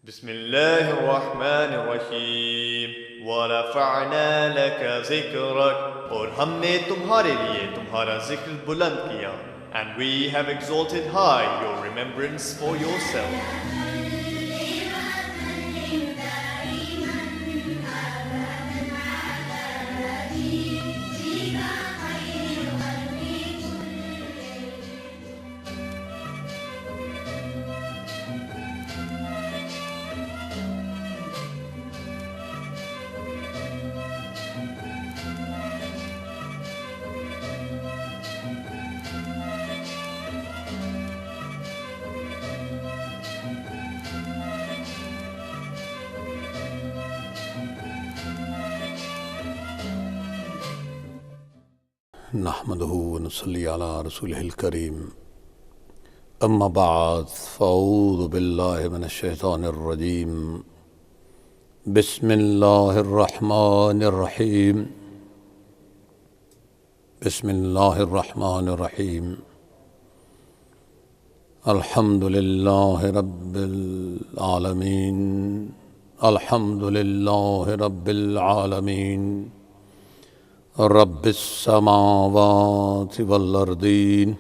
بسم اللہ الرحمن الرحیم وَرَفَعْنَا لَكَ ذِكْرَكَ اور ہم نے تمہارے لیے تمہارا ذکر بلند کیا. And we have exalted high your remembrance for yourself. نحمده ونصلي على رسوله الكريم اما بعد فاعوذ بالله من الشيطان الرجيم بسم الله الرحمن الرحيم بسم الله الرحمن الرحيم الحمد لله رب العالمين الحمد لله رب العالمين رب السماوات والأرضين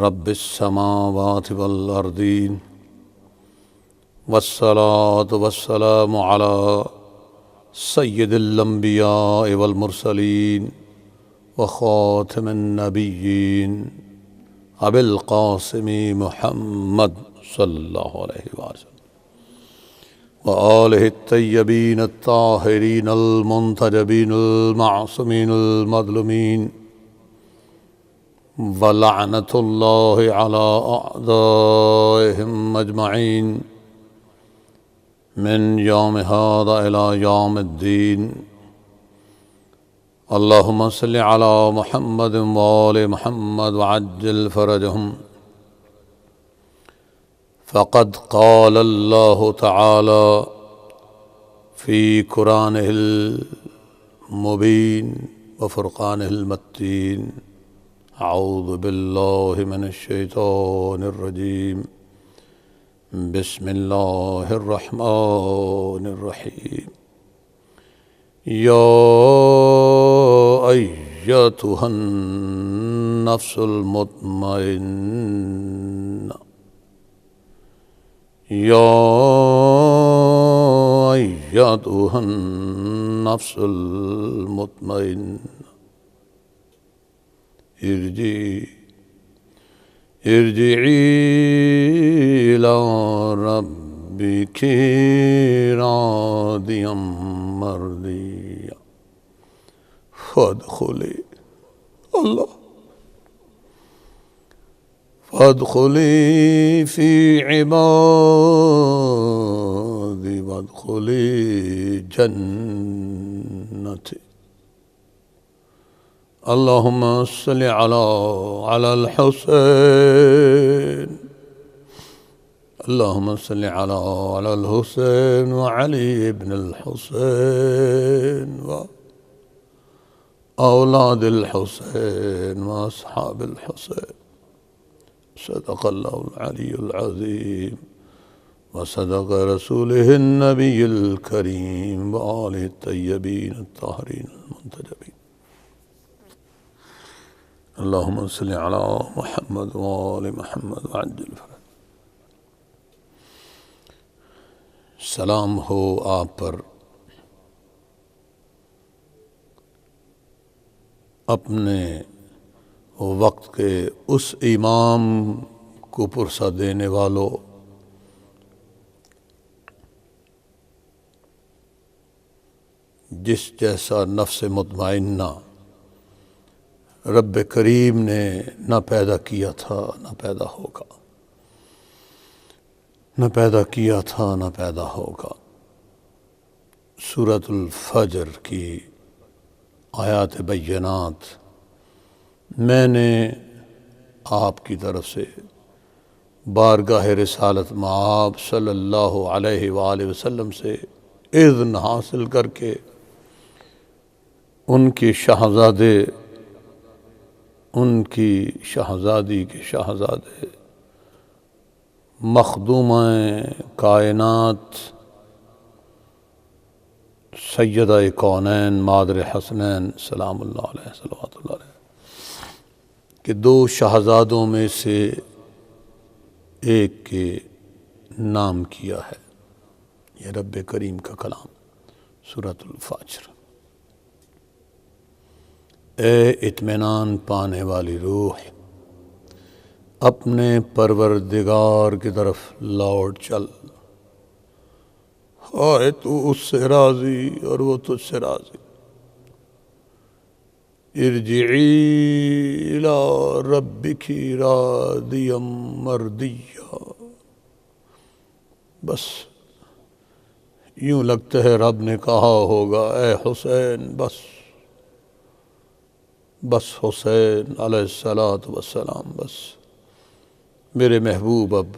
رب السماوات والأرضين والصلاة والسلام على سيد الأنبياء والمرسلين وخاتم النبيين أبي القاسم محمد صلى الله عليه وسلم وآله الطيبين الطاهرين المنتجبين المعصومين المظلومين ولعنة الله على أعدائهم أجمعين من يوم هذا إلى يوم الدين. اللهم صل على محمد وآل محمد وعجل فرجهم. فقد قال الله تعالى في قرآنه المبين وفرقانه المتين أعوذ بالله من الشيطان الرجيم بسم الله الرحمن الرحيم يا أيتها النفس المطمئنة يا أيتها النفس المطمئنة ارجعي إلى ربك راضيا مرضيا فادخلي فادخلي في عبادي وادخلي جنتي. اللهم صل على الحسين اللهم صل على الحسين وعلي بن الحسين وأولاد الحسين وأصحاب الحسين. صدق الله العلي العظيم وصدق رسوله النبي الكريم وآله الطيبين الطاهرين المنتجبين. اللهم صل على محمد وآل محمد وعجل فرج. سلام ہو آپ پر اپنے وقت کے اس امام کو پرسہ دینے والوں، جس جیسا نفس مطمئنہ رب کریم نے نہ پیدا کیا تھا نہ پیدا ہوگا، نہ پیدا کیا تھا نہ پیدا ہوگا. سورۃ الفجر کی آیات بینات میں نے آپ کی طرف سے بارگاہ رسالت مآب صلی اللہ علیہ وآلہ وسلم سے اذن حاصل کر کے ان کی شہزادی کے شہزادے مخدومہ کائنات سیدہ کونین مادر حسنین سلام اللہ علیہ صلوات اللہ علیہ کہ دو شہزادوں میں سے ایک کے نام کیا ہے۔ یہ رب کریم کا کلام سورۃ الفجر۔ اے اطمینان پانے والی روح، اپنے پروردگار کی طرف لوٹ چل۔ ہائے تو اس سے راضی اور وہ تجھ سے راضی۔ ارجعی الی ربک راضیا مرضیا۔ بس یوں لگتا ہے رب نے کہا ہوگا اے حسین بس حسین علیہ الصلاۃ والسلام، بس میرے محبوب اب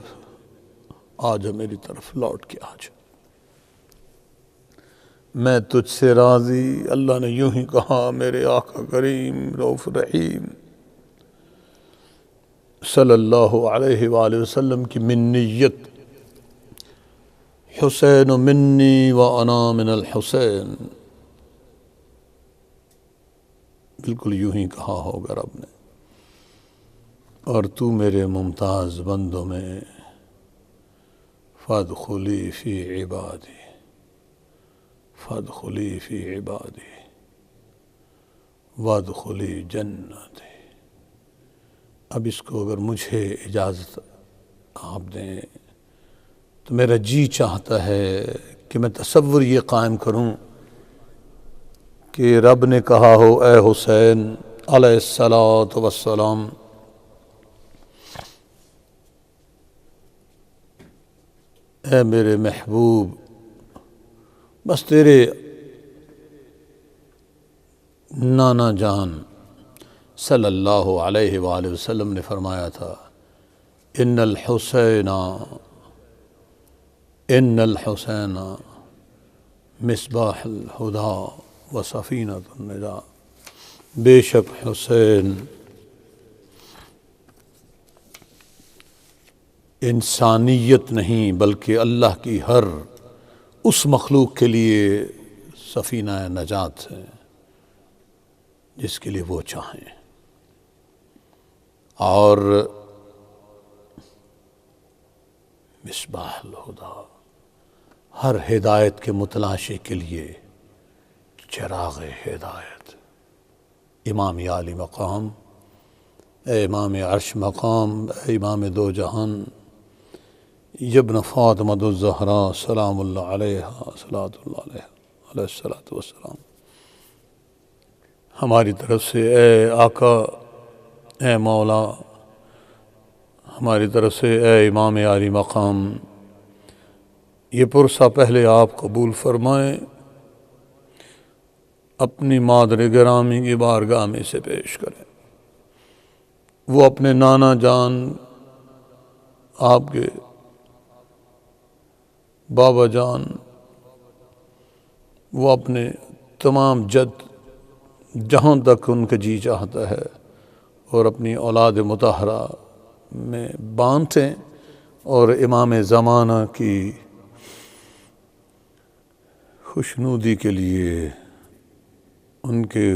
آجا میری طرف لوٹ کے آجا، میں تجھ سے راضی۔ اللہ نے یوں ہی کہا میرے آقا کریم رؤوف رحیم صلی اللہ علیہ وآلہ وسلم کی منیت، حسین منی و انا من الحسین، بالکل یوں ہی کہا ہوگا رب نے، اور تو میرے ممتاز بندوں میں فادخلی فی عبادی، فادخلی فی عبادی وادخلی جنتی۔ اب اس کو اگر مجھے اجازت آپ دیں تو میرا جی چاہتا ہے کہ میں تصور یہ قائم کروں کہ رب نے کہا ہو اے حسین علیہ الصلاۃ والسلام، اے میرے محبوب، بس تیرے نانا جان صلی اللہ علیہ وآلہ وسلم نے فرمایا تھا ان الحسین مصباح الہدی و سفینۃ النجاۃ، بے شک حسین انسانیت نہیں بلکہ اللہ کی ہر اس مخلوق کے لیے سفینہ نجات ہے جس کے لیے وہ چاہیں، اور مصباح الہدی ہر ہدایت کے متلاشی کے لیے چراغ ہدایت، امام عالی مقام، اے امام عرش مقام، اے امام دو جہان، ابن فاطمۃ الزہرا سلام اللہ علیہ صلوات اللہ علیہ علیہ الصلاۃ والسلام، ہماری طرف سے اے آقا، اے مولا، ہماری طرف سے اے امام عالی مقام، یہ پرسہ پہلے آپ قبول فرمائیں، اپنی مادر گرامی کی بارگاہ میں سے پیش کریں۔ وہ اپنے نانا جان، آپ کے بابا جان، وہ اپنے تمام جد جہاں تک ان کا جی چاہتا ہے، اور اپنی اولاد مطہرہ میں باندھیں، اور امام زمانہ کی خوشنودی کے لیے، ان کے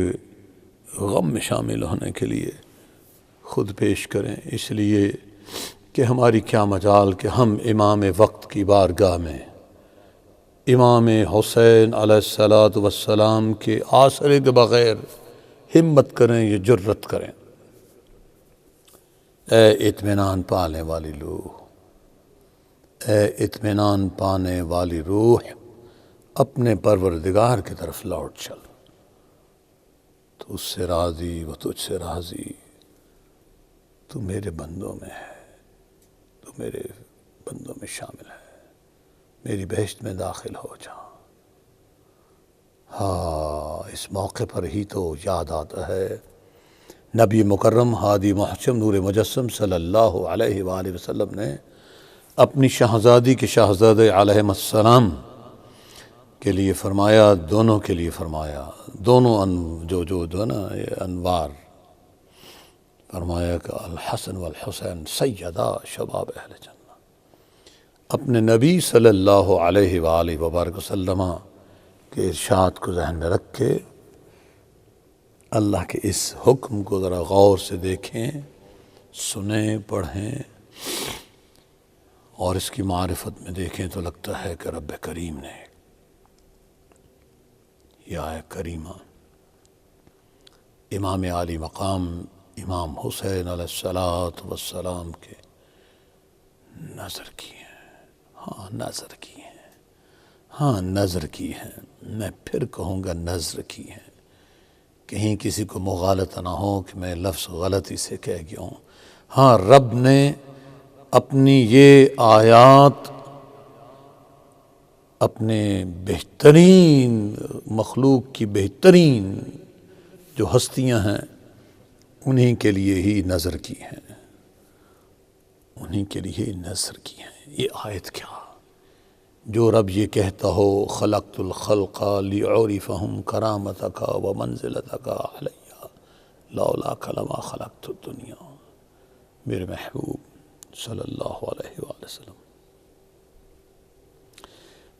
غم میں شامل ہونے کے لیے خود پیش کریں، اس لیے کہ ہماری کیا مجال کہ ہم امام وقت کی بارگاہ میں امام حسین علیہ الصلاۃ والسلام کے آسرے کے بغیر ہمت کریں یا جرت کریں۔ اے اطمینان پانے والی روح، اے اطمینان پانے والی روح، اپنے پروردگار کی طرف لوٹ چل، تو اس سے راضی وہ تجھ سے راضی، تو میرے بندوں میں ہے، تو میرے بندوں میں شامل ہے، میری بہشت میں داخل ہو جا۔ ہاں، اس موقع پر ہی تو یاد آتا ہے نبی مکرم ہادی محشم نور مجسم صلی اللہ علیہ وآلہ وسلم نے اپنی شہزادی کے شہزادے علیہ السلام کے لیے فرمایا، دونوں کے لیے فرمایا، دونوں جو نا یہ انوار، فرمایا کہ الحسن والحسین سیدا شباب اہل جنہ، اپنے نبی صلی اللہ علیہ وآلہ وبارک وسلم کے ارشاد کو ذہن میں رکھ کے اللہ کے اس حکم کو ذرا غور سے دیکھیں، سنیں، پڑھیں اور اس کی معرفت میں دیکھیں تو لگتا ہے کہ رب کریم نے یہ آیت کریمہ امام عالی مقام امام حسین علیہ الصلاۃ والسلام کے نظر کی ہیں، نظر کی ہیں، نظر کی ہیں، میں پھر کہوں گا نظر کی ہیں، کہیں کسی کو مغالطہ نہ ہو کہ میں لفظ غلطی سے کہہ گیا ہوں۔ رب نے اپنی یہ آیات اپنے بہترین مخلوق کی بہترین جو ہستیاں ہیں انہی کے لیے ہی نظر کی ہیں، انہی کے لیے نظر کی ہیں۔ یہ آیت کیا جو رب یہ کہتا ہو خلقت الخلق لأعرفهم کرامتک ومنزلتک علی لولاک لما خلقت الدنیا، میرے محبوب صلی اللہ علیہ وآلہ وسلم،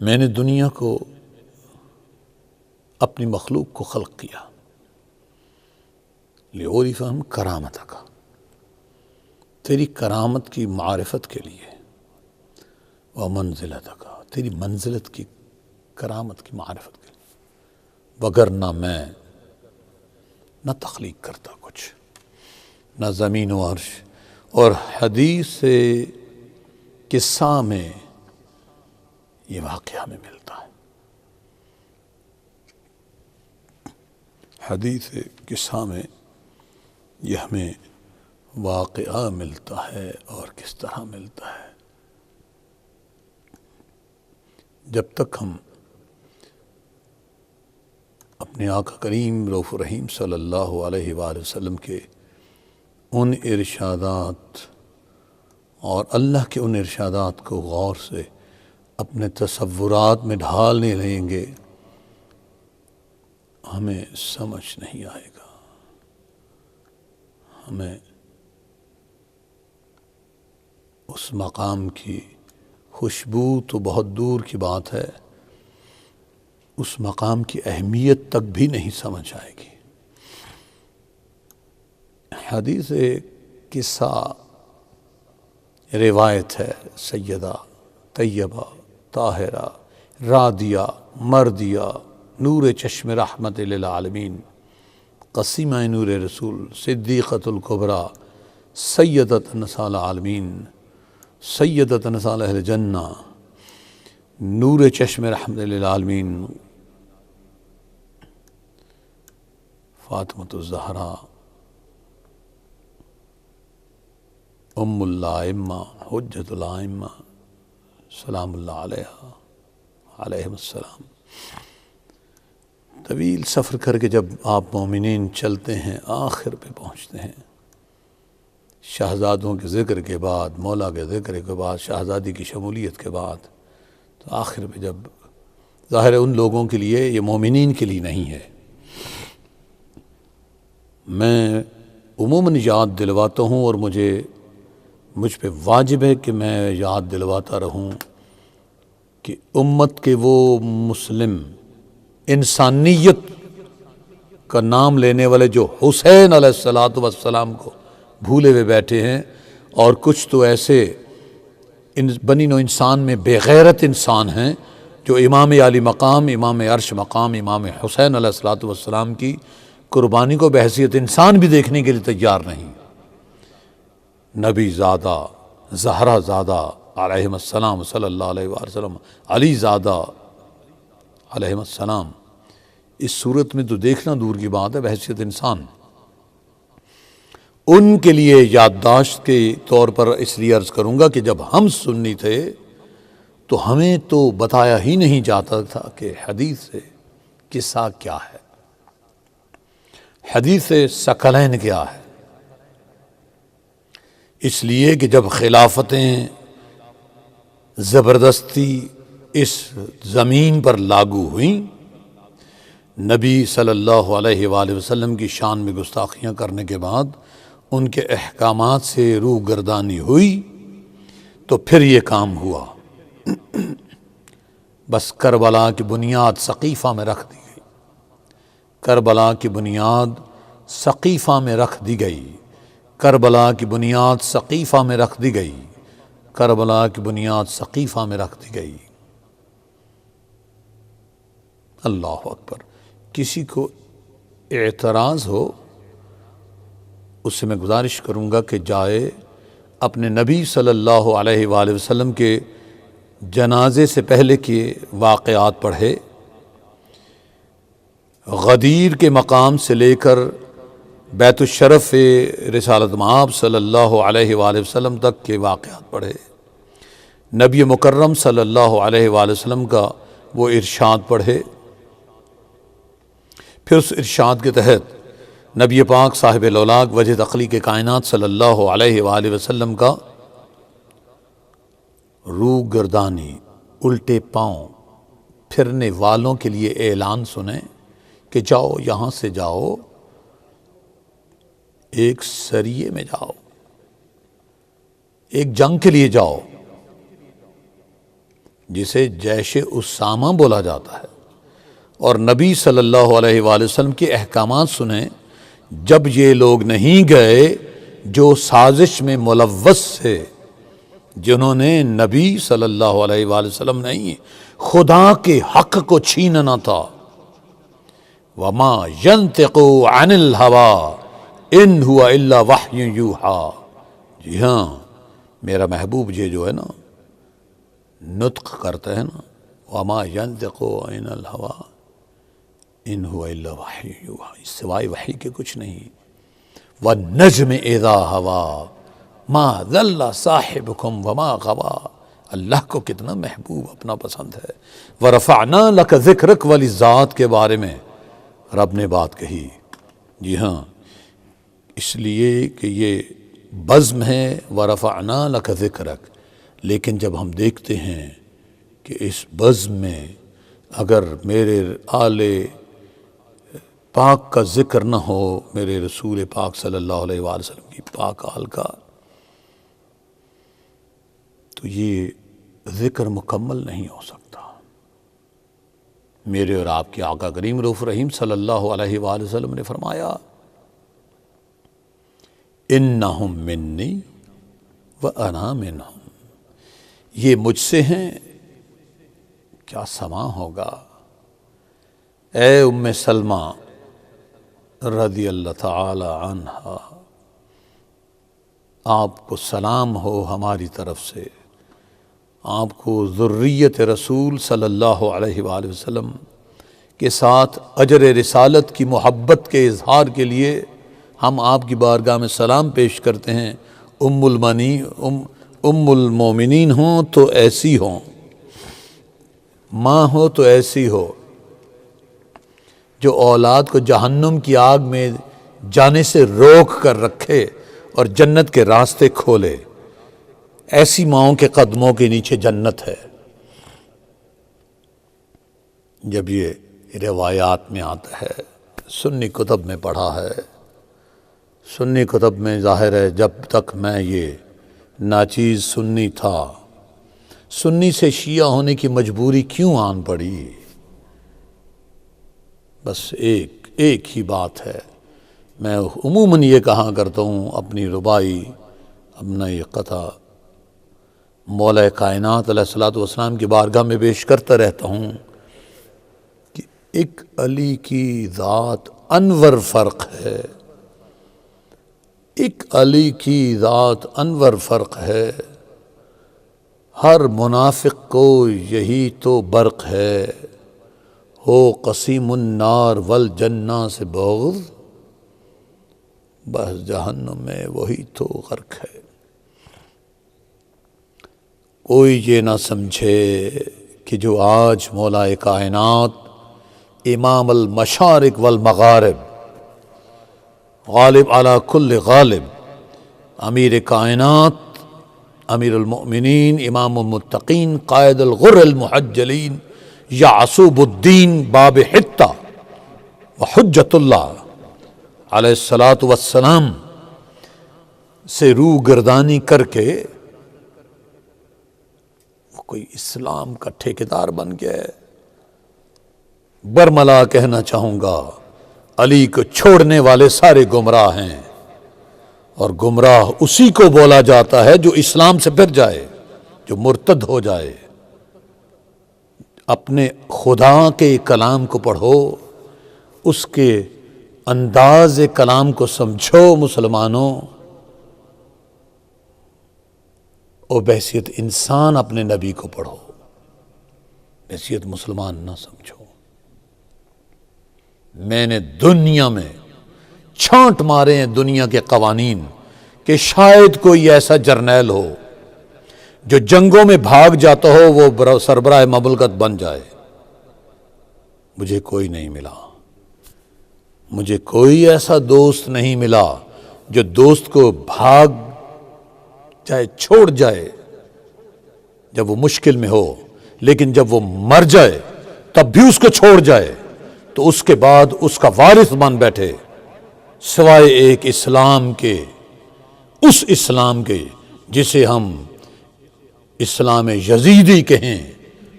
میں نے دنیا کو اپنی مخلوق کو خلق کیا لأعرفهم کرامتک، تیری کرامت کی معرفت کے لیے، ومنزلتک، تیری منزلت کی کرامت کی معرفت کے لیے، وگرنہ میں نہ تخلیق کرتا کچھ، نہ زمین و عرش۔ اور حدیث قصہ میں یہ واقعہ ہمیں ملتا ہے، حدیث قصہ میں یہ ہمیں واقعہ ملتا ہے، اور کس طرح ملتا ہے۔ جب تک ہم اپنے آقا کریم رؤوف الرحیم صلی اللہ علیہ وآلہ وسلم کے ان ارشادات اور اللہ کے ان ارشادات کو غور سے اپنے تصورات میں ڈھال نہیں لیں گے، ہمیں سمجھ نہیں آئے گا، ہمیں اس مقام کی خوشبو تو بہت دور کی بات ہے، اس مقام کی اہمیت تک بھی نہیں سمجھ آئے گی۔ حدیث قصہ روایت ہے، سیدہ طیبہ طاہرہ رادیہ مردیہ نور چشم رحمت للعالمین قسیمہ نور رسول صدیقۃ الکبریٰ سیدۃ نساء العالمین سیدۃ نساء اہل جنہ نور چشم رحمت للعالمین فاطمۃ الزہرا ام الائمہ حجۃ الائمہ سلام اللہ علیہ علیہم السلام۔ طویل سفر کر کے جب آپ مومنین چلتے ہیں، آخر پہ پہنچتے ہیں، شہزادوں کے ذکر کے بعد، مولا کے ذکر کے بعد، شہزادی کی شمولیت کے بعد، تو آخر پہ جب ظاہر ہے ان لوگوں کے لیے، یہ مومنین کے لیے نہیں ہے، میں عموماً یاد دلواتا ہوں اور مجھ پہ واجب ہے کہ میں یاد دلواتا رہوں کہ امت کے وہ مسلم انسانیت کا نام لینے والے جو حسین علیہ الصلاۃ والسلام کو بھولے ہوئے بیٹھے ہیں، اور کچھ تو ایسے بنی نوع انسان میں بے غیرت انسان ہیں جو امام عالی مقام، امام عرش مقام، امام حسین علیہ الصلاۃ والسلام کی قربانی کو بحیثیت انسان بھی دیکھنے کے لیے تیار نہیں۔ نبی زادہ، زہرا زادہ علیہم السلام صلی اللہ علیہ وآلہ وسلم، علی زادہ علیہم السلام، اس صورت میں تو دیکھنا دور کی بات ہے، بحیثیت انسان۔ ان کے لیے یادداشت کے طور پر اس لیے عرض کروں گا کہ جب ہم سنی تھے تو ہمیں تو بتایا ہی نہیں جاتا تھا کہ حدیث سے قصہ کیا ہے، حدیث ثقلین کیا ہے۔ اس لیے کہ جب خلافتیں زبردستی اس زمین پر لاگو ہوئیں، نبی صلی اللہ علیہ وآلہ وسلم کی شان میں گستاخیاں کرنے کے بعد ان کے احکامات سے روح گردانی ہوئی، تو پھر یہ کام ہوا بس کربلا کی بنیاد سقیفہ میں رکھ دی گئی، کربلا کی بنیاد سقیفہ میں رکھ دی گئی، کربلا کی بنیاد سقیفہ میں رکھ دی گئی، کربلا کی بنیاد سقیفہ میں رکھ دی گئی۔ اللہ اکبر۔ کسی کو اعتراض ہو اس سے میں گزارش کروں گا کہ جائے اپنے نبی صلی اللہ علیہ وآلہ وسلم کے جنازے سے پہلے کے واقعات پڑھے، غدیر کے مقام سے لے کر بیت الشرف رسالت مآب صلی اللہ علیہ وآلہ وسلم تک کے واقعات پڑھے، نبی مکرم صلی اللہ علیہ وآلہ وسلم کا وہ ارشاد پڑھے، پھر اس ارشاد کے تحت نبی پاک صاحب الاولاق وجہ تخلیق کائنات صلی اللہ علیہ وآلہ وسلم کا روح گردانی، الٹے پاؤں پھرنے والوں کے لیے اعلان سنیں کہ جاؤ، یہاں سے جاؤ، ایک سریے میں جاؤ، ایک جنگ کے لیے جاؤ جسے جیش اسامہ بولا جاتا ہے، اور نبی صلی اللہ علیہ وآلہ وسلم کے احکامات سنیں۔ جب یہ لوگ نہیں گئے جو سازش میں ملوث تھے، جنہوں نے نبی صلی اللہ علیہ وآلہ وسلم نہیں خدا کے حق کو چھیننا تھا، وما ينطق عن الهوى ان هو الا وحی یوحى، جی ہاں میرا محبوب یہ جو ہے نا نطق کرتا ہے نا، وما ينطق عن الهوى ان هو الا وحی یوحى، سوائے وحی کے کچھ نہیں، والنجم اذا هوى ما ضل صاحبكم وما غوى، اللہ کو کتنا محبوب اپنا پسند ہے۔ ورفعنا لک ذکرک، والی ذات کے بارے میں رب نے بات کہی، جی ہاں اس لیے کہ یہ بزم ہے ورفعنا لک ذکرک، لیکن جب ہم دیکھتے ہیں کہ اس بزم میں اگر میرے آل پاک کا ذکر نہ ہو، میرے رسول پاک صلی اللہ علیہ وآلہ وسلم کی پاک آل کا، تو یہ ذکر مکمل نہیں ہو سکتا۔ میرے اور آپ کے آقا کریم رؤوف رحیم صلی اللہ علیہ وآلہ وسلم نے فرمایا، انہم منی وانا منہم، یہ مجھ سے ہیں، کیا سماں ہوگا۔ اے ام سلمہ رضی اللہ تعالی عنہا، آپ کو سلام ہو ہماری طرف سے، آپ کو ذریت رسول صلی اللہ علیہ وآلہ وسلم کے ساتھ اجر رسالت کی محبت کے اظہار کے لیے ہم آپ کی بارگاہ میں سلام پیش کرتے ہیں۔ ام المومنین ہوں تو ایسی ہوں، ماں ہو تو ایسی ہو، جو اولاد کو جہنم کی آگ میں جانے سے روک کر رکھے اور جنت کے راستے کھولے، ایسی ماؤں کے قدموں کے نیچے جنت ہے۔ جب یہ روایات میں آتا ہے، سنی کتب میں پڑھا ہے، سنی کتب میں ظاہر ہے، جب تک میں یہ ناچیز سنی تھا، سنی سے شیعہ ہونے کی مجبوری کیوں آن پڑی؟ بس ایک ہی بات ہے، میں عموماً یہ کہا کرتا ہوں، اپنی ربائی، اپنا یہ قطع مولا کائنات علیہ الصلوۃ والسلام کی بارگاہ میں پیش کرتا رہتا ہوں کہ ایک علی کی ذات انور فرق ہے، ایک علی کی ذات انور فرق ہے، ہر منافق کو یہی تو برق ہے، ہو قسیم النار والجنہ سے بغض، بس جہنم میں وہی تو غرق ہے۔ کوئی یہ نہ سمجھے کہ جو آج مولا کائنات، امام المشارق والمغارب، غالب علی کل غالب، امیر کائنات، امیر المؤمنین، امام المتقین، قائد الغر المحجلین، یعصوب الدین باب حتہ وحجت اللہ علیہ الصلاۃ والسلام سے روح گردانی کر کے کوئی اسلام کا ٹھیکیدار بن گیا ہے۔ برملا کہنا چاہوں گا، علی کو چھوڑنے والے سارے گمراہ ہیں، اور گمراہ اسی کو بولا جاتا ہے جو اسلام سے پھر جائے، جو مرتد ہو جائے۔ اپنے خدا کے کلام کو پڑھو، اس کے انداز کلام کو سمجھو مسلمانوں، اور بحیثیت انسان اپنے نبی کو پڑھو، بحیثیت مسلمان نہ سمجھو۔ میں نے دنیا میں چھانٹ مارے ہیں دنیا کے قوانین کہ شاید کوئی ایسا جرنیل ہو جو جنگوں میں بھاگ جاتا ہو وہ سربراہ مملکت بن جائے، مجھے کوئی نہیں ملا۔ مجھے کوئی ایسا دوست نہیں ملا جو دوست کو بھاگ جائے، چھوڑ جائے جب وہ مشکل میں ہو، لیکن جب وہ مر جائے تب بھی اس کو چھوڑ جائے تو اس کے بعد اس کا وارث بن بیٹھے، سوائے ایک اسلام کے، اس اسلام کے جسے ہم اسلام یزیدی کہیں،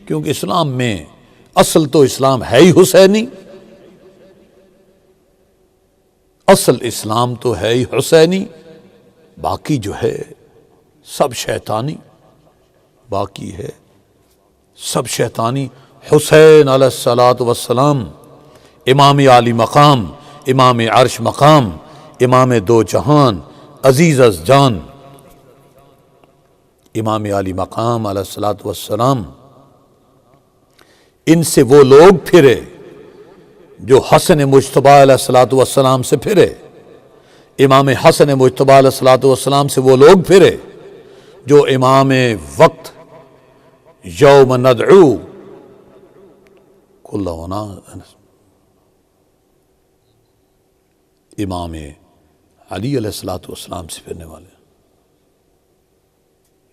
کیونکہ اسلام میں اصل تو اسلام ہے ہی حسینی، اصل اسلام تو ہے ہی حسینی، باقی جو ہے سب شیطانی، باقی ہے سب شیطانی۔ حسین علیہ الصلاۃ والسلام امام عالی مقام، امام عرش مقام، امام دو جہان، عزیز از جان، امام عالی مقام علیہ الصلاۃ والسلام، ان سے وہ لوگ پھرے جو حسن مجتبیٰ علیہ الصلاۃ والسلام سے پھرے، امام حسن مجتبیٰ علیہ الصلاۃ والسلام سے وہ لوگ پھرے جو امام وقت یوم ندعو کل اناس، امام علی علیہ الصلاۃ والسلام سے پھرنے والے،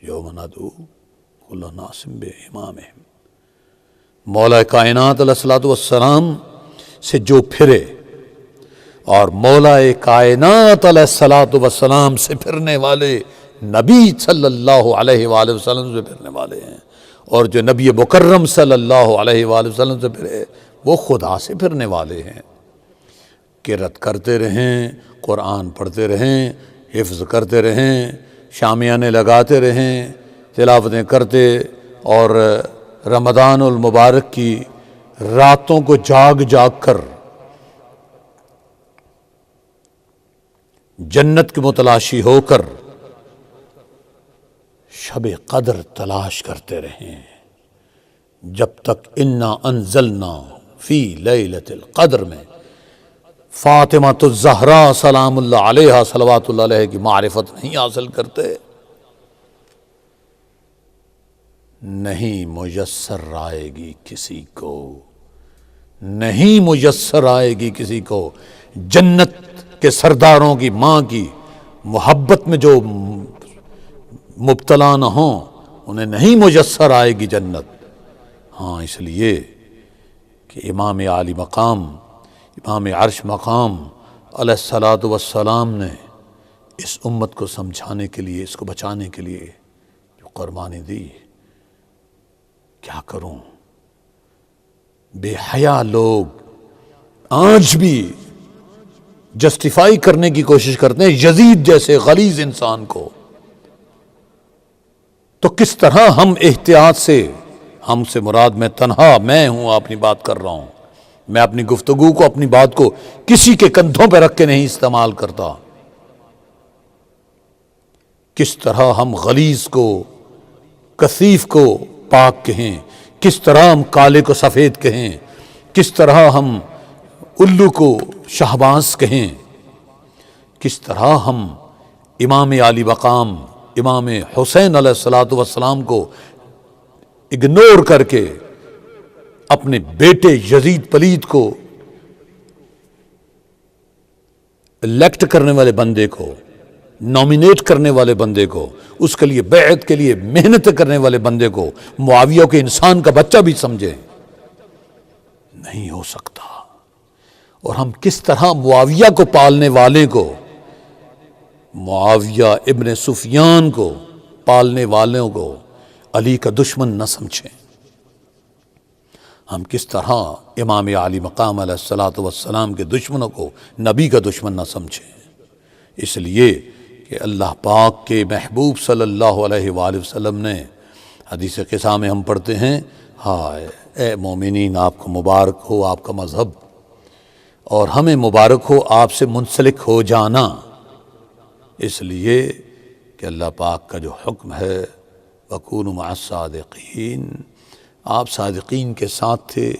یوم ندعو کل اناس بامامہم، مولا کائنات علیہ الصلاۃ والسلام سے جو پھرے اور مولا کائنات علیہ الصلاۃ والسلام سے پھرنے والے نبی صلی اللہ علیہ وآلہ وسلم سے پھرنے والے ہیں، اور جو نبی مکرم صلی اللہ علیہ وآلہ وسلم سے پھرے وہ خدا سے پھرنے والے ہیں۔ قرأت کرتے رہیں، قرآن پڑھتے رہیں، حفظ کرتے رہیں، شامیانے لگاتے رہیں، تلاوتیں کرتے، اور رمضان المبارک کی راتوں کو جاگ جاگ کر جنت کے متلاشی ہو کر شب قدر تلاش کرتے رہیں، جب تک انا انزلنا فی لیلۃ القدر میں فاطمۃ الزہراء سلام اللہ علیہا صلوات اللہ علیہ کی معرفت نہیں حاصل کرتے، نہیں میسر آئے گی کسی کو، نہیں میسر آئے گی کسی کو جنت کے سرداروں کی ماں کی محبت میں جو مبتلا نہ ہوں، انہیں نہیں میسر آئے گی جنت۔ ہاں، اس لیے کہ امام عالی مقام، امام عرش مقام علیہ الصلاۃ والسلام نے اس امت کو سمجھانے کے لیے، اس کو بچانے کے لیے جو قربانی دی، کیا کروں؟ بے حیا لوگ آج بھی جسٹیفائی کرنے کی کوشش کرتے ہیں یزید جیسے غلیظ انسان کو، تو کس طرح ہم احتیاط سے، ہم سے مراد میں تنہا میں ہوں، اپنی بات کر رہا ہوں، میں اپنی گفتگو کو، اپنی بات کو کسی کے کندھوں پہ رکھ کے نہیں استعمال کرتا، کس طرح ہم غلیظ کو، کثیف کو پاک کہیں، کس طرح ہم کالے کو سفید کہیں، کس طرح ہم الو کو شہباز کہیں، کس طرح ہم امام عالی مقام امام حسین علیہ الصلاۃ والسلام کو اگنور کر کے اپنے بیٹے یزید پلید کو الیکٹ کرنے والے بندے کو، نامینیٹ کرنے والے بندے کو، اس کے لیے بیعت کے لیے محنت کرنے والے بندے کو معاویہ کے انسان کا بچہ بھی سمجھیں؟ نہیں ہو سکتا۔ اور ہم کس طرح معاویہ کو پالنے والے کو، معاویہ ابن سفیان کو پالنے والوں کو علی کا دشمن نہ سمجھیں، ہم کس طرح امام علی مقام علیہ الصلاۃ والسلام کے دشمنوں کو نبی کا دشمن نہ سمجھیں۔ اس لیے کہ اللہ پاک کے محبوب صلی اللہ علیہ وآلہ وسلم نے حدیث قصہ میں ہم پڑھتے ہیں، ہائے اے مومنین آپ کو مبارک ہو آپ کا مذہب، اور ہمیں مبارک ہو آپ سے منسلک ہو جانا، اس لیے کہ اللہ پاک کا جو حکم ہے وَكُونُوا مَعَ الصَّادِقِينَ، آپ صادقین کے ساتھ تھے،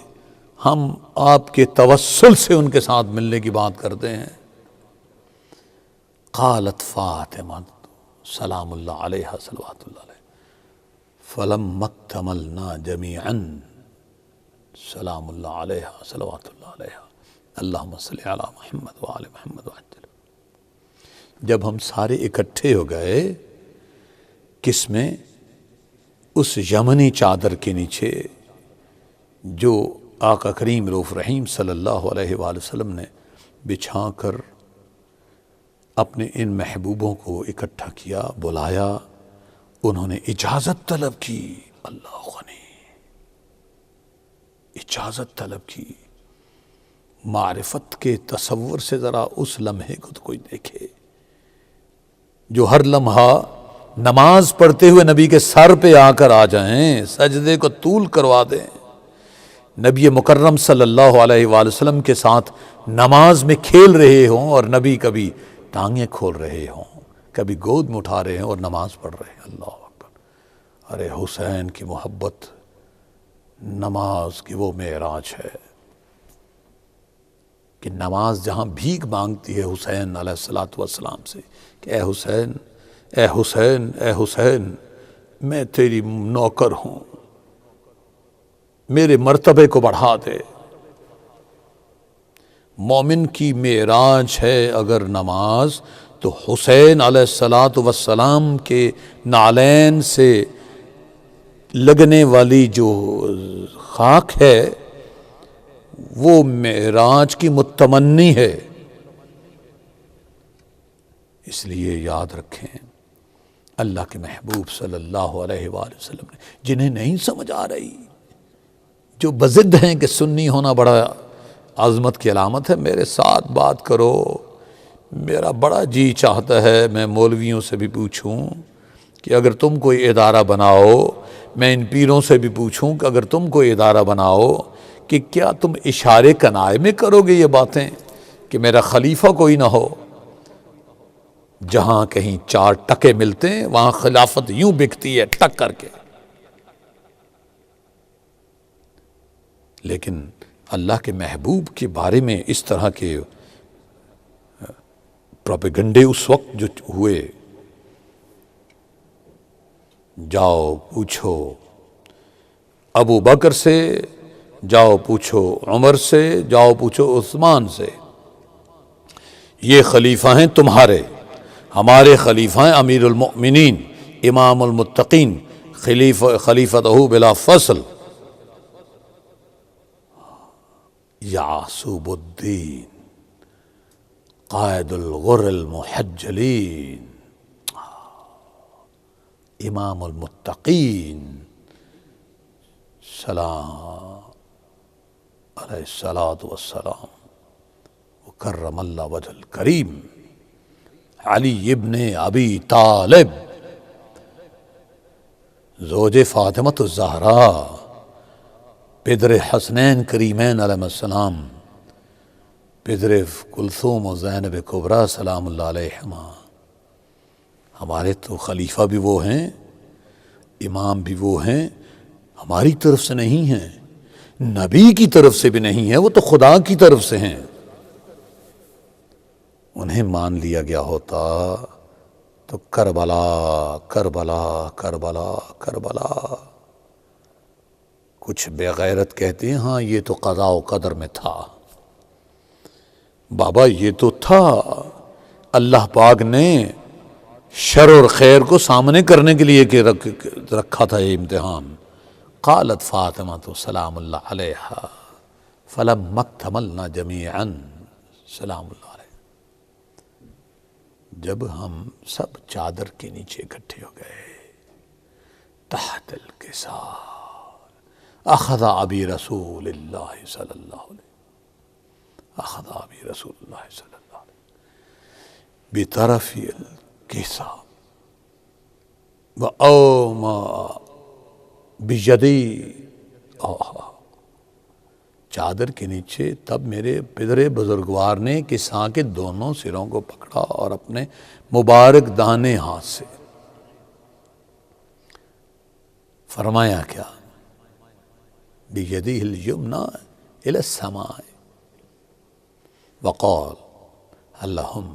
ہم آپ کے توسل سے ان کے ساتھ ملنے کی بات کرتے ہیں۔ قالت فاطمہ سلام اللہ علیہ صلوات اللہ علیہ فلما اکتملنا جمیعا سلام اللہ علیہ صلوات اللہ علیہ اللہم صلی علی محمد وآل محمد وعجل۔ جب ہم سارے اکٹھے ہو گئے، کس میں؟ اس یمنی چادر کے نیچے جو آقا کریم رؤوف رحیم صلی اللہ علیہ وآلہ وسلم نے بچھا کر اپنے ان محبوبوں کو اکٹھا کیا، بلایا، انہوں نے اجازت طلب کی، اللہ غنی، اجازت طلب کی۔ معرفت کے تصور سے ذرا اس لمحے کو تو کوئی دیکھے جو ہر لمحہ نماز پڑھتے ہوئے نبی کے سر پہ آ کر آ جائیں، سجدے کو طول کروا دیں، نبی مکرم صلی اللہ علیہ وآلہ وسلم کے ساتھ نماز میں کھیل رہے ہوں اور نبی کبھی ٹانگیں کھول رہے ہوں، کبھی گود میں اٹھا رہے ہیں اور نماز پڑھ رہے ہیں۔ اللہ اکبر! ارے حسین کی محبت نماز کی وہ معراج ہے کہ نماز جہاں بھیک مانگتی ہے حسین علیہ الصلاۃ والسلام سے کہ اے حسین اے حسین اے حسین، میں تیری نوکر ہوں، میرے مرتبے کو بڑھا دے۔ مومن کی معراج ہے اگر نماز، تو حسین علیہ الصلاۃ والسلام کے نالین سے لگنے والی جو خاک ہے وہ معراج کی متمنی ہے۔ اس لیے یاد رکھیں اللہ کے محبوب صلی اللہ علیہ وآلہ وسلم نے، جنہیں نہیں سمجھ آ رہی، جو بضد ہیں کہ سنی ہونا بڑا عظمت کی علامت ہے، میرے ساتھ بات کرو، میرا بڑا جی چاہتا ہے میں مولویوں سے بھی پوچھوں کہ اگر تم کوئی ادارہ بناؤ، میں ان پیروں سے بھی پوچھوں کہ اگر تم کوئی ادارہ بناؤ کہ کیا تم اشارے کنائے میں کرو گے یہ باتیں کہ میرا خلیفہ کوئی نہ ہو؟ جہاں کہیں چار ٹکے ملتے ہیں وہاں خلافت یوں بکتی ہے ٹک کر کے۔ لیکن اللہ کے محبوب کے بارے میں اس طرح کے پروپیگنڈے اس وقت جو ہوئے، جاؤ پوچھو ابو بکر سے، جاؤ پوچھو عمر سے، جاؤ پوچھو عثمان سے، یہ خلیفہ ہیں تمہارے، ہمارے خلیفہ ہیں امیر المؤمنین امام المتقین خلیفتہ بلا فصل یعصوب الدین قائد الغر المحجلین امام المتقین سلام علیہ الصلاۃ والسلام وکرم اللہ وجہ الکریم علی ابن ابی طالب زوج فاطمۃ الزہرا، پدر حسنین کریمین علیہ السلام، پدر کلثوم و زینب کبریٰ سلام اللہ علیہما۔ ہمارے تو خلیفہ بھی وہ ہیں، امام بھی وہ ہیں، ہماری طرف سے نہیں ہیں، نبی کی طرف سے بھی نہیں ہے، وہ تو خدا کی طرف سے ہیں۔ انہیں مان لیا گیا ہوتا تو کربلا کربلا کربلا کربلا، کچھ بے غیرت کہتے ہیں ہاں یہ تو قضاء و قدر میں تھا، بابا یہ تو تھا، اللہ پاک نے شر اور خیر کو سامنے کرنے کے لیے کہ رکھا تھا یہ امتحان۔ قالت فاطمہ تو سلام اللہ علیہا فلما اکتملنا جمیعا سلام اللہ علیہ۔ جب ہم سب چادر کے نیچے اکٹھے ہو گئے تحت الکسار اخذ ابی رسول اللہ صلی اللہ علیہ اخذ ابی رسول اللہ صلی اللہ علیہ بطرف الکسار وأوما بجدی چادر کے نیچے تب میرے پدر بزرگوار نے کساں کے دونوں سروں کو پکڑا اور اپنے مبارک دانے ہاتھ سے فرمایا کیا بیدیہ الیمنی الی السماء وقال اللہم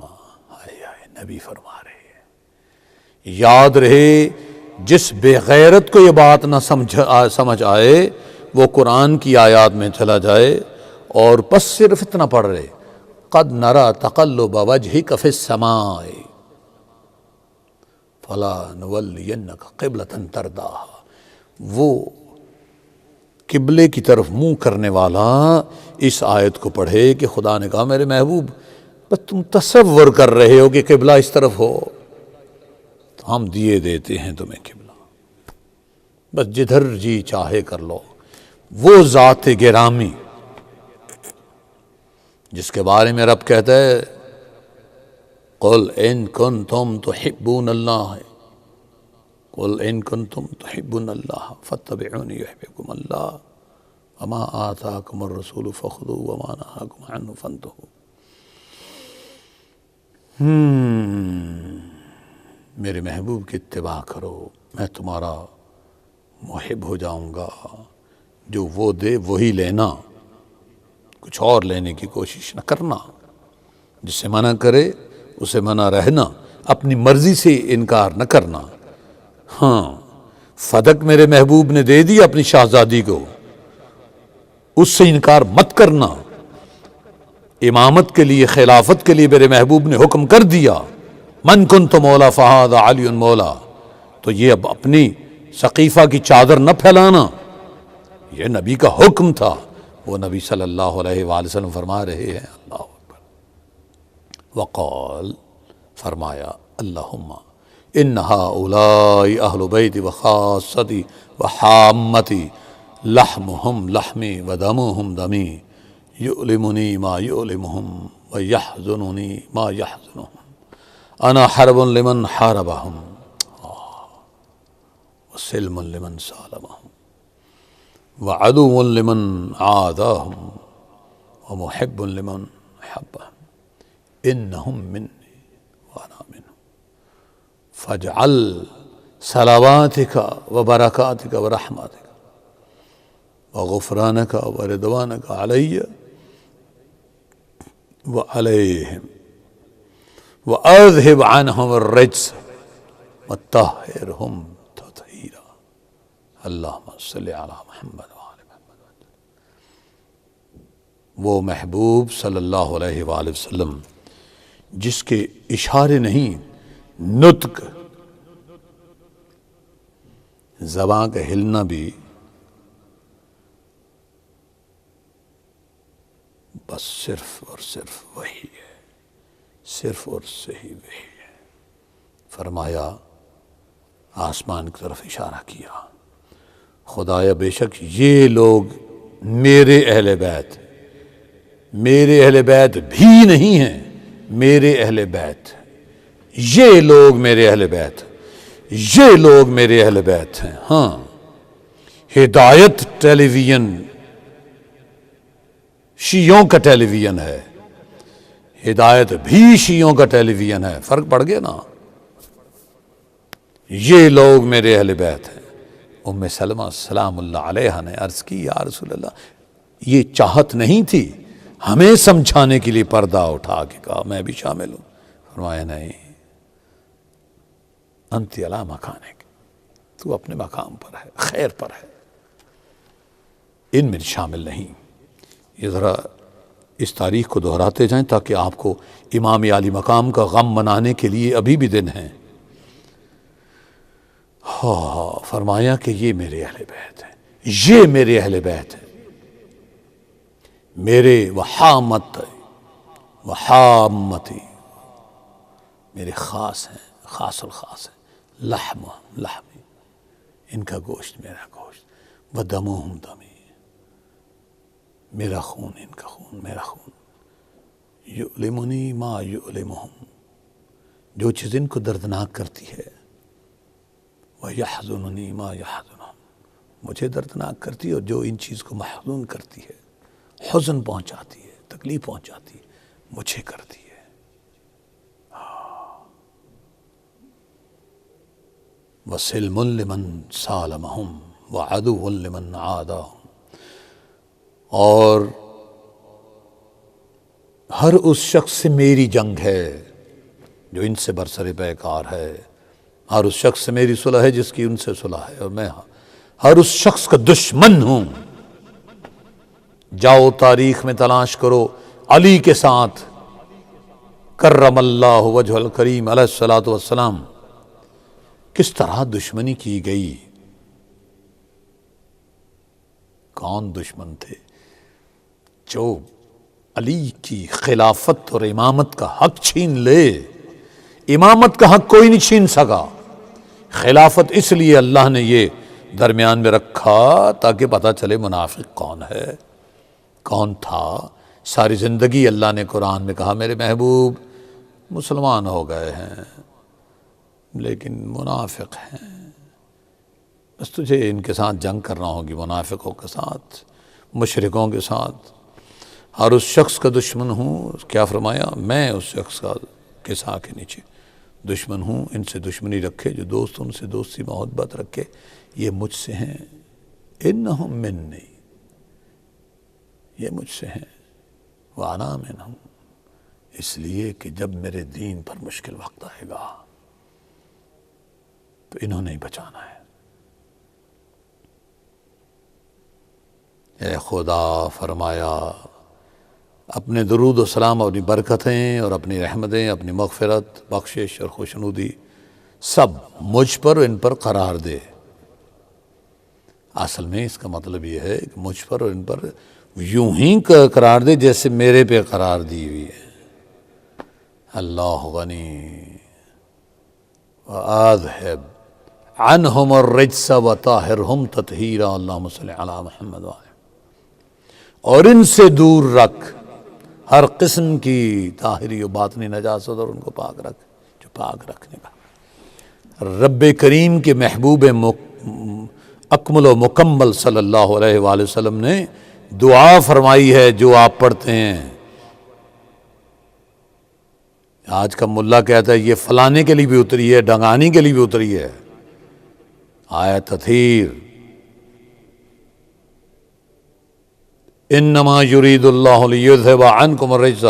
نبی فرما رہے ہیں یاد رہے جس بے غیرت کو یہ بات نہ سمجھ آئے وہ قرآن کی آیات میں چلا جائے اور بس صرف اتنا پڑھ رہے قد نرى تقلب وجهك في السماء فلا نولینک قبلة ترضاها وہ قبلے کی طرف منہ کرنے والا اس آیت کو پڑھے کہ خدا نے کہا میرے محبوب بس تم تصور کر رہے ہو کہ قبلہ اس طرف ہو تو ہم دیے دیتے ہیں تمہیں قبلہ بس جدھر جی چاہے کر لو وہ ذات گرامی جس کے بارے میں رب کہتا ہے قل ان کنتم تحبون اللہ قل ان کنتم تحبون اللہ فاتبعونی یحببکم اللہ وما آتاکم الرسول فخذوه وما نهاکم عنہ فانتہوا میرے محبوب کی اتباع کرو میں تمہارا محب ہو جاؤں گا جو وہ دے وہی لینا کچھ اور لینے کی کوشش نہ کرنا جس سے منع کرے اسے منع رہنا اپنی مرضی سے انکار نہ کرنا ہاں فدق میرے محبوب نے دے دی اپنی شہزادی کو اس سے انکار مت کرنا امامت کے لیے خلافت کے لیے میرے محبوب نے حکم کر دیا من کنت مولا فہذا علی مولا تو یہ اب اپنی سقیفہ کی چادر نہ پھیلانا یہ نبی کا حکم تھا وہ نبی صلی اللہ علیہ وآلہ وسلم فرما رہے ہیں اللہ اکبر وقال فرمایا اللہم ان ہؤلاء اہل بیتی وخاصتی وحامتی لحمہم لحمی ودمہم دمی یؤلمنی ما یؤلمہم ویحزننی ما یحزنہم انا حرب لمن حاربہم وسلم لمن سالمہم وعدو لمن عاداہم ومحب لمن حبہم انہم منی وانا منہم فاجعل صلواتک وبرکاتک ورحمتک وغفرانک ورضوانک علی وعلیہم واذہب عنہم الرجس وطہرہم تطہیرا اللہم صلی علی محمد وآل محمد وہ محبوب صلی اللہ علیہ وآلہ وسلم جس کے اشارے نہیں نطق زبان کا ہلنا بھی بس صرف اور صرف وہی ہے صرف اور صحیح وہی ہے فرمایا آسمان کی طرف اشارہ کیا خدایا بے شک یہ لوگ میرے اہل بیت بھی نہیں ہیں میرے اہل بیت یہ لوگ میرے اہل بیت یہ لوگ میرے اہل بیت ہیں ہاں ہدایت ٹیلی ویژن شیعوں کا ٹیلی ویژن ہے ہدایت بھی شیعوں کا ٹیلی ویژن ہے فرق پڑ گیا نا یہ لوگ میرے اہل بیت ہیں ام سلمہ سلام اللہ علیہ نے عرض کی یا رسول اللہ یہ چاہت نہیں تھی ہمیں سمجھانے کے لیے پردہ اٹھا کے کہا میں بھی شامل ہوں فرمایا نہیں انت علی مکانک تو اپنے مقام پر ہے خیر پر ہے ان میں شامل نہیں یہ ذرا اس تاریخ کو دہراتے جائیں تاکہ آپ کو امام عالی مقام کا غم منانے کے لیے ابھی بھی دن ہیں فرمایا کہ یہ میرے اہل بیت ہیں یہ میرے اہل بیت ہیں میرے وحامتی میرے خاص ہیں خاص الخاص ہیں لحمی ان کا گوشت میرا گوشت، ودمہم دمی، میرا خون ان کا خون میرا خون، یؤلمنی ما یؤلمہم، جو چیز ان کو دردناک کرتی ہے، وَيَحْزُنُنِي مَا يَحْزُنُهُمْ، مجھے دردناک کرتی ہے، اور جو ان چیز کو محزون کرتی ہے، حزن پہنچاتی ہے، تکلیف پہنچاتی ہے، مجھے کرتی ہے۔ وَسِلْمٌ لِمَنْ سَالَمَهُمْ وَعَدُوٌّ لِمَنْ عَادَاهُمْ، اور ہر اس شخص سے میری جنگ ہے جو ان سے برسر پیکار ہے، ہر اس شخص سے میری صلح ہے جس کی ان سے صلح ہے، اور میں ہر اس شخص کا دشمن ہوں۔ جاؤ تاریخ میں تلاش کرو علی کے ساتھ کرم اللہ وجہ الکریم علیہ الصلوۃ والسلام کس طرح دشمنی کی گئی۔ کون دشمن تھے؟ جو علی کی خلافت اور امامت کا حق چھین لے۔ امامت کا حق کوئی نہیں چھین سکا، خلافت اس لیے اللہ نے یہ درمیان میں رکھا تاکہ پتہ چلے منافق کون ہے، کون تھا۔ ساری زندگی اللہ نے قرآن میں کہا میرے محبوب مسلمان ہو گئے ہیں لیکن منافق ہیں، بس تجھے ان کے ساتھ جنگ کرنا ہوگی، منافقوں کے ساتھ، مشرکوں کے ساتھ۔ ہر اس شخص کا دشمن ہوں، کیا فرمایا؟ میں اس شخص کا کے ساتھ کے نیچے دشمن ہوں، ان سے دشمنی رکھے، جو دوست ان سے دوستی محبت رکھے، یہ مجھ سے ہیں۔ انہم منی، یہ مجھ سے ہیں، وانا منہم، اس لیے کہ جب میرے دین پر مشکل وقت آئے گا تو انہوں نے ہی بچانا ہے۔ اے خدا، فرمایا اپنے درود و سلام، اپنی برکتیں اور اپنی رحمتیں، اپنی مغفرت، بخشش اور خوشنودی سب مجھ پر اور ان پر قرار دے۔ اصل میں اس کا مطلب یہ ہے کہ مجھ پر اور ان پر یوں ہی قرار دے جیسے میرے پہ قرار دی ہوئی ہے۔ اللہ غنی وآذہب عنہم الرجس وطاہرہم تطہیرا، اللہم صلی علی محمد وآلہ، اور ان سے دور رکھ ہر قسم کی طاہری و باطنی نجاست، اور ان کو پاک رکھ جو پاک رکھنے کا۔ رب کریم کے محبوب اکمل و مکمل صلی اللہ علیہ وآلہ وسلم نے دعا فرمائی ہے جو آپ پڑھتے ہیں۔ آج کا ملا کہتا ہے یہ فلانے کے لیے بھی اتری ہے، ڈنگانی کے لیے بھی اتری ہے، آیت تطہیر۔ انما یرید اللہ لیذھب عنکم الرجس،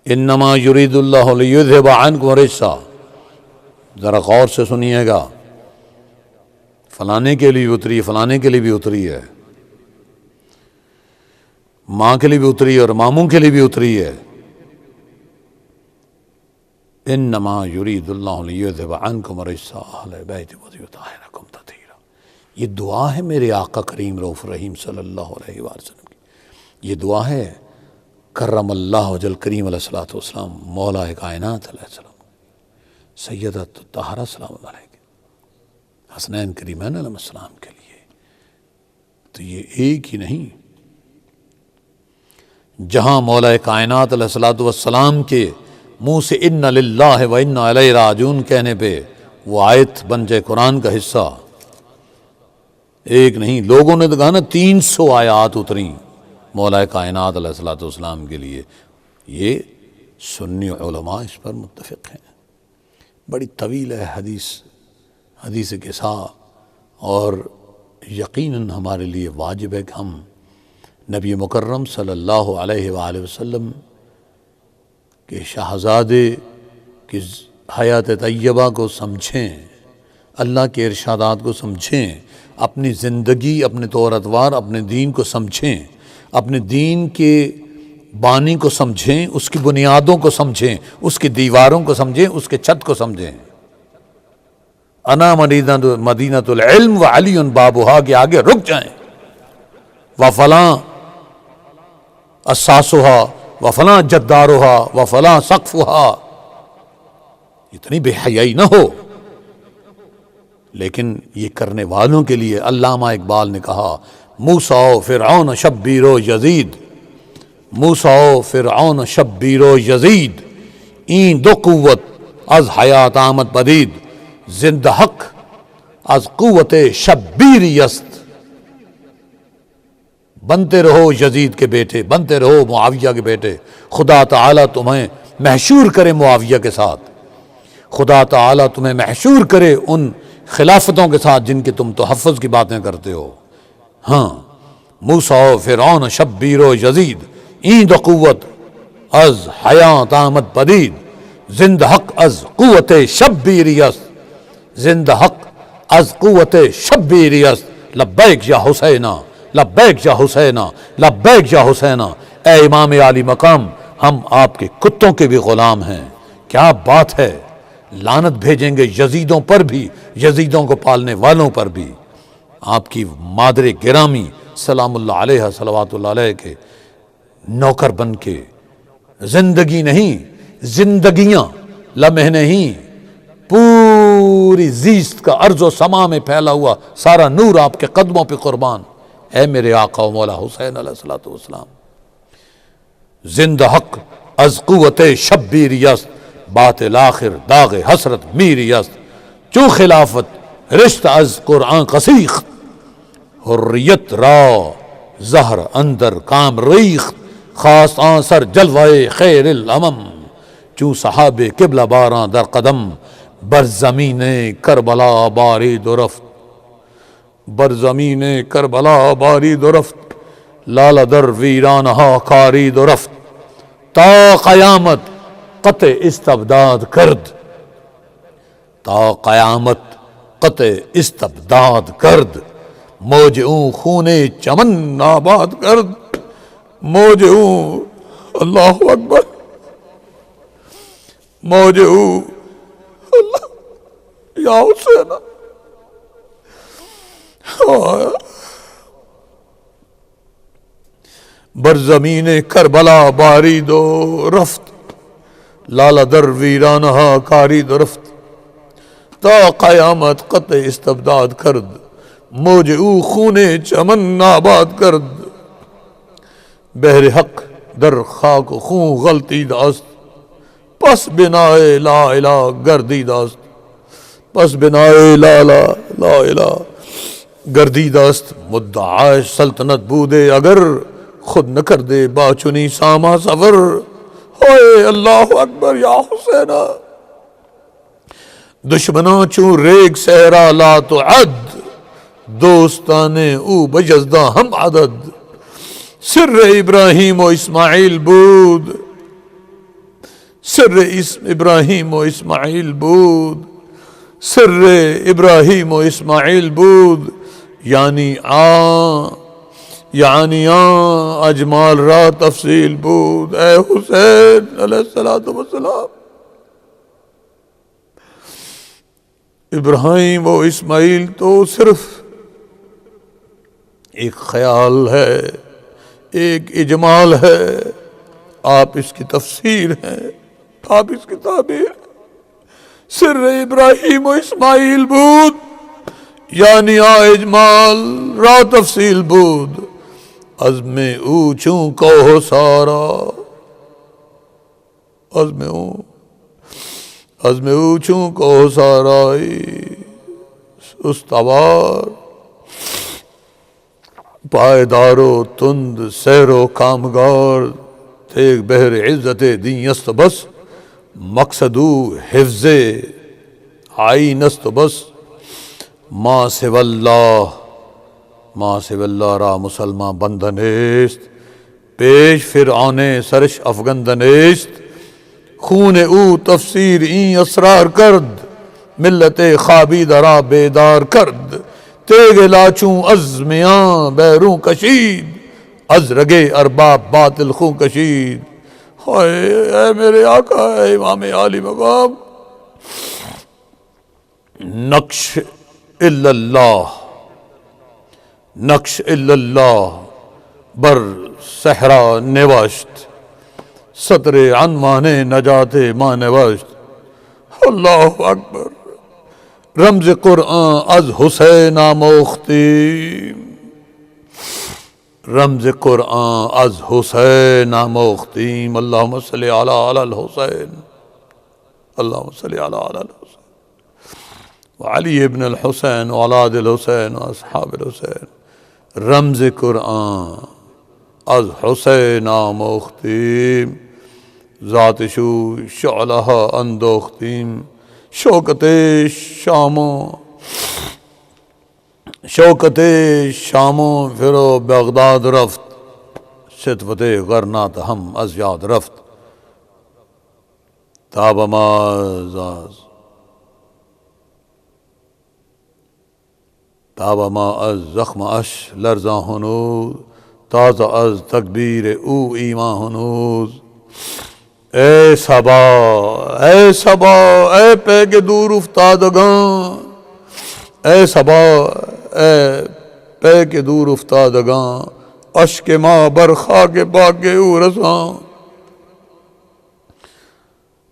انما یرید اللہ لیذھب عنکم الرجس، ذرا غور سے سنیے گا، فلانے کے لیے بھی اتری، فلانے کے لیے بھی اتری ہے، ماں کے لیے بھی اتری ہے اور ماموں کے لیے بھی اتری ہے۔ انما یرید اللہ لیذھب عنکم الرجس اہل البیت ویطہرکم تطہیرا، یہ دعا ہے میرے آقا کریم رؤوف رحیم صلی اللہ علیہ وآلہ وسلم کی۔ یہ دعا ہے کرم اللہ وجہ الکریم علیہ الصلوۃ والسلام، مولا کائنات علیہ السلام، سیدۃ الطہارہ سلام اللہ علیہ، حسنین کریمین علیہ السلام کے لیے۔ تو یہ ایک ہی نہیں، جہاں مولا کائنات علیہ الصلوۃ والسلام کے منہ سے انا للہ و انا الیہ راجعون کہنے پہ وہ آیت بن جائے قرآن کا حصہ، ایک نہیں، لوگوں نے تو کہا نا 300 آیات اتریں مولا کائنات علیہ الصلوۃ والسلام کے لیے۔ یہ سنی علماء اس پر متفق ہیں۔ بڑی طویل ہے حدیث قصہ، اور یقیناً ہمارے لیے واجب ہے کہ ہم نبی مکرم صلی اللہ علیہ وآلہ وسلم کہ شہزادے کی حیات طیبہ کو سمجھیں، اللہ کے ارشادات کو سمجھیں، اپنی زندگی، اپنے طور اتوار، اپنے دین کو سمجھیں، اپنے دین کے بانی کو سمجھیں، اس کی بنیادوں کو سمجھیں، اس کی دیواروں کو سمجھیں، اس کے چھت کو سمجھیں۔ انا مدینۃ العلم وعلی بابھا کے آگے رک جائیں، وفلاں اساسھا وفلاں جدارھا وفلاں سقفھا، اتنی بے حیائی نہ ہو لیکن یہ کرنے والوں کے لیے علامہ اقبال نے کہا موسیٰ و فرعون شبیر و یزید، موسیٰ و فرعون شبیر و یزید، این دو قوت از حیات آمد پدید، زند حق از قوت شبیری است۔ بنتے رہو یزید کے بیٹے، بنتے رہو معاویہ کے بیٹے، خدا تعالیٰ تمہیں محشور کرے معاویہ کے ساتھ، خدا تعالیٰ تمہیں محشور کرے ان خلافتوں کے ساتھ جن کے تم تحفظ کی باتیں کرتے ہو۔ ہاں، موسیٰ و فرعون شبیر و یزید، این دو قوت از حیات آمد پدید، زند حق از قوت شبیری است، زند حق از قوت شبیری است۔ لبیک یا حسینہ، لبیک یا حسینہ، لبیک یا حسینہ۔ اے امام عالی مقام، ہم آپ کے کتوں کے بھی غلام ہیں۔ کیا بات ہے، لعنت بھیجیں گے یزیدوں پر بھی، یزیدوں کو پالنے والوں پر بھی۔ آپ کی مادر گرامی سلام اللہ علیہ صلوات اللہ علیہ کے نوکر بن کے، زندگی نہیں زندگیاں، لمحے نہیں، پوری زیست کا ارض و سما میں پھیلا ہوا سارا نور آپ کے قدموں پہ قربان۔ اے میرے آقا و مولا حسین علیہ الصلوۃ والسلام، زند حق از قوت شبیری است، باطل آخر داغ حسرت میری است، چو خلافت رشت از قرآن قسیخت، حریت را زہر اندر کام ریخت، خاص آن سر جلوہ خیر الامم، چو صحاب قبلہ باراں در قدم، بر زمین کربلا بارید و رفت، بر زمین کربلا بارید و رفت، لال در ویرانہا کارید و رفت، تا قیامت قطع استبداد کرد، تا قیامت قطع استبداد کرد، موج اون خون چمن آباد کرد، موج اون، اللہ اکبر، موج اون، اللہ یا حسین، بر زمین کربلا بارید و رفت، لال در ویرانہا کارید و رفت، تا قیامت قطع استبداد کرد، موج او خون چمن آباد کرد، بحر حق در خاک و خون غلطید است، پس بنائے لا الہ گردید است، پس بنائے لا الہ گردید است، مدعا سلطنت بودے اگر خود نہ کر دے باچنی ساما سفر، ہوئے اللہ اکبر یا حسینہ، دشمناں چون ریگ صحرا لا تعد، دوستان او بجزدہ ہم عدد، سر ابراہیم و اسماعیل بود، سر ابراہیم و اسماعیل بود، سر ابراہیم و اسماعیل بود، یعنی اجمال را تفصیل بود۔ اے حسین علیہ السلام، ابراہیم و اسماعیل تو صرف ایک خیال ہے، ایک اجمال ہے، آپ اس کی تفسیر ہیں، آپ اس کی تعبیر۔ سر ابراہیم و اسماعیل بود، یعنی اجمال را تفصیل بود، عزم او چون کوہ سارا، عزم او چون کوہ سارائی استوار، پائیدار و تند سیر و کامگار، تیگ بحر عزت دین است بس، مقصد او حفظ آئین است بس، ما سوی اللہ را مسلمان بندنیست، پیش فرعون سرش افگندنیست، خون او تفسیر این اسرار کرد، ملت خوابیدہ را بیدار کرد، تیگ لاچوں از میاں بیرون کشید، از رگ ارباب باطل خون کشید۔ اے میرے آقا، اے امام عالی مقام، نقش الا اللہ، نقش الا اللہ بر صحرا نوشت، سطر عنوان نجات ماں نوشت۔ اللہ اکبر، رمز قرآن از حسین آموختی، رمز قرآن از حسین آموختیم. اللہم صلی علی الحسین، اللہم صلی علی الحسین وعلی ابن الحسین واولاد الحسین واصحاب الحسین. رمز قرآن از حسین آموختیم، ذات شو شعلہ اندوختیم. شوکت شاموں پھرو بغداد رفت، ستوت غرنات ہم از یاد رفت. تاب ما از زخم اش لرزاں ہنوز، تازہ از تکبیر او ایمان ہنوز. اے صبا اے صبا اے پیگ دور افتادگان، اے صبا اے پیگ دور افتادگان. اشک ما بر خاک باغ او رساں،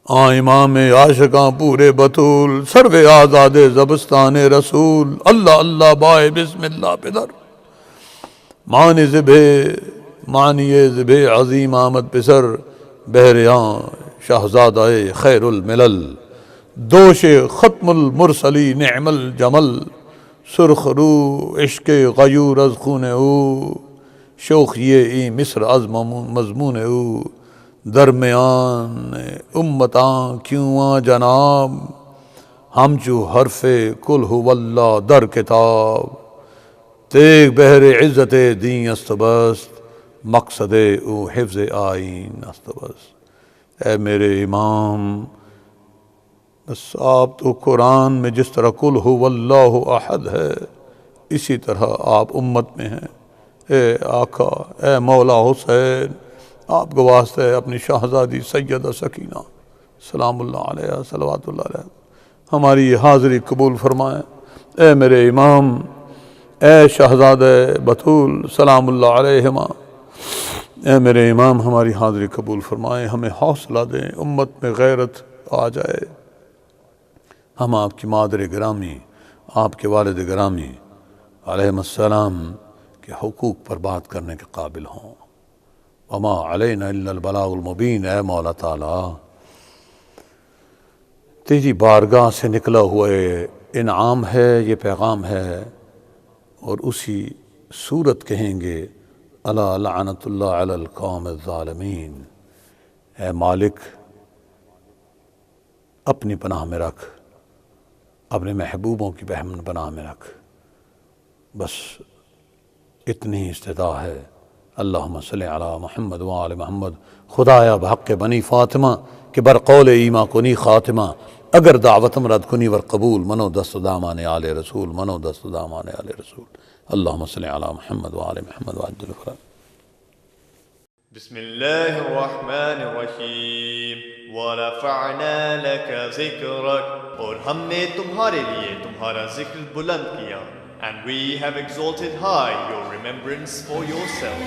امام عاشقاں پورے بطول. سرو آزاد زبستان رسول، اللہ اللہ بائے بسم اللہ پدر. معنی زبے عظیم آمد پسر، بہریاں شہزادہ خیر الملل. دوش ختم المرسلی نعم الجمل، سرخ رو عشق غیور از خون او. شوخی ای مصر از مضمون او، درمیان امتاں کیوں جناب. ہمچو حرف کل هو اللہ در کتاب. تیغ بحر عزت دین است بست، مقصد او حفظ آئین است بس. اے میرے امام، بس آپ تو قرآن میں جس طرح کل هو اللہ احد ہے، اسی طرح آپ امت میں ہیں. اے آقا، اے مولا حسین، آپ کو واسطے اپنی شہزادی سیدہ سکینہ سلام اللہ علیہ صلوات اللہ علیہ ہماری یہ حاضری قبول فرمائیں. اے میرے امام، اے شہزادہ بطول سلام اللہ علیہما، اے میرے امام ہماری حاضری قبول فرمائیں. ہمیں حوصلہ دیں، امت میں غیرت آ جائے. ہم آپ کی مادر گرامی، آپ کے والد گرامی علیہم السلام کے حقوق پر بات کرنے کے قابل ہوں. وما علینا الا البلاغ المبین. اے مولا تعالیٰ، تیری بارگاہ سے نکلا ہوا انعام ہے، یہ پیغام ہے، اور اسی صورت کہیں گے الا لعنت اللہ علی القوم الظالمین. اے مالک، اپنی پناہ میں رکھ، اپنے محبوبوں کی پناہ میں رکھ. بس اتنی استدعا ہے. اللہم صلی علی محمد وآل محمد. خدایا بحق بنی فاطمہ کہ برقول ایما کنی خاتمہ. اگر دعوتم رد کنی ور قبول، منو دست دامان آل رسول، منو دست دامان آل رسول. اللہم صلی علی محمد وآل محمد وعجل فرج. بسم اللہ الرحمن الرحیم. وَرَفَعْنَا لَكَ ذِكْرَكَ، اور ہم نے تمہارے لیے تمہارا ذکر بلند کیا. And we have exalted high your remembrance for yourself.